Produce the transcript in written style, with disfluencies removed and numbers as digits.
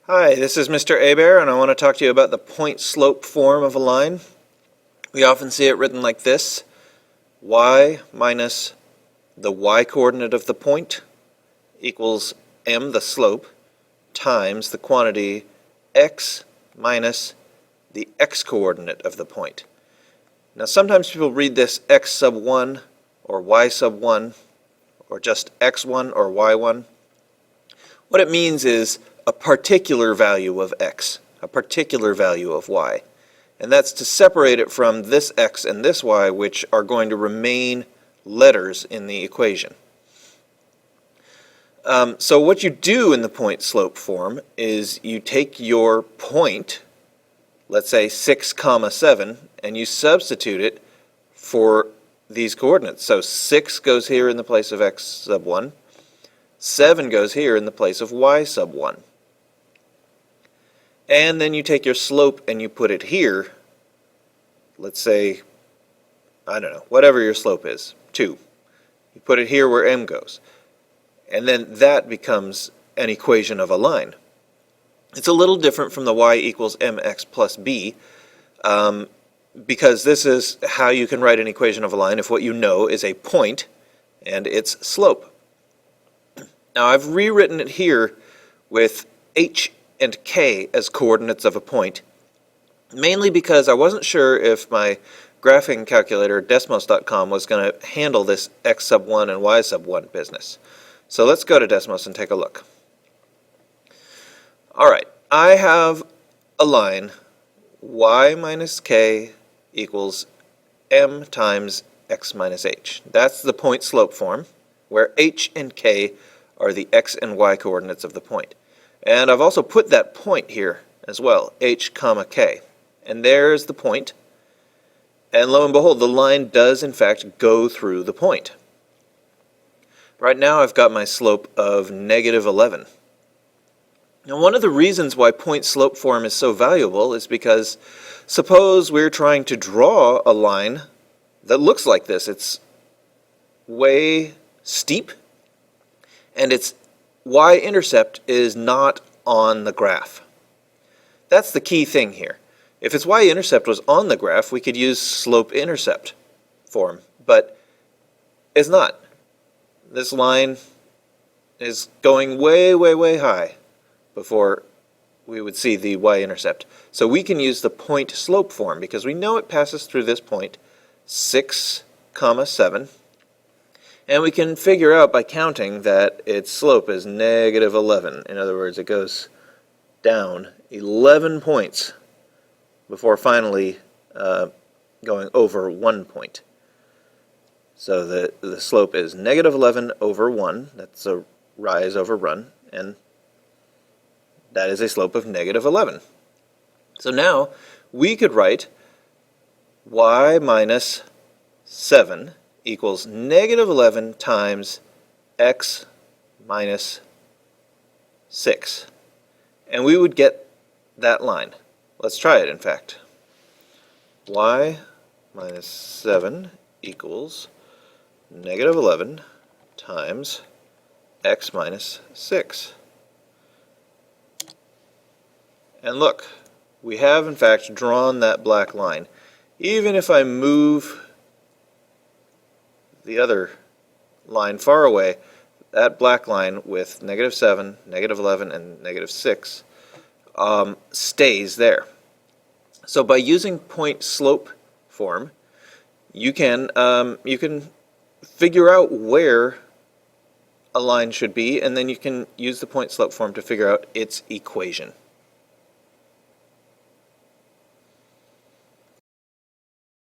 Hi, this is Mr. Hebert, and I want to talk to you about the point-slope form of a line. We often see it written like this: y minus the y-coordinate of the point equals m, the slope, times the quantity x minus the x-coordinate of the point. Now sometimes people read this x sub 1 or y sub 1 or just x1 or y1. What it means is a particular value of x, a particular value of y. And that's to separate it from this x and this y, which are going to remain letters in the equation. So what you do in the point-slope form is you take your point, let's say 6 comma 7, and you substitute it for these coordinates. So 6 goes here in the place of x sub 1, 7 goes here in the place of y sub 1. And then you take your slope and you put it here, let's say, I don't know, whatever your slope is, 2. You put it here where m goes. And then that becomes an equation of a line. It's a little different from the y equals mx plus b, because this is how you can write an equation of a line if what you know is a point and its slope. Now I've rewritten it here with h and k as coordinates of a point, mainly because I wasn't sure if my graphing calculator, Desmos.com, was going to handle this x sub 1 and y sub 1 business. So let's go to Desmos and take a look. Alright, I have a line y minus k equals m times x minus h. That's the point slope form, where h and k are the x and y coordinates of the point. And I've also put that point here as well, h comma k. And there's the point. And lo and behold, the line does in fact go through the point. Right now I've got my slope of negative 11. Now one of the reasons why point-slope form is so valuable is because suppose we're trying to draw a line that looks like this. It's way steep, and its y-intercept is not on the graph. That's the key thing here. If its y-intercept was on the graph, we could use slope-intercept form, but it's not. This line is going way, way, way high before we would see the y-intercept. So we can use the point-slope form because we know it passes through this point, 6 comma 7. And we can figure out by counting that its slope is negative 11. In other words, it goes down 11 points before finally going over 1 point. So the slope is negative 11 over 1. That's a rise over run. And that is a slope of negative 11. So now we could write y minus 7 equals negative 11 times x minus 6. And we would get that line. Let's try it, in fact. Y minus 7 equals negative 11 times x minus 6. And look, we have in fact drawn that black line. Even if I move the other line far away, that black line with negative 7, negative 11, and negative 6 stays there. So by using point-slope form, you can figure out where a line should be, and then you can use the point-slope form to figure out its equation.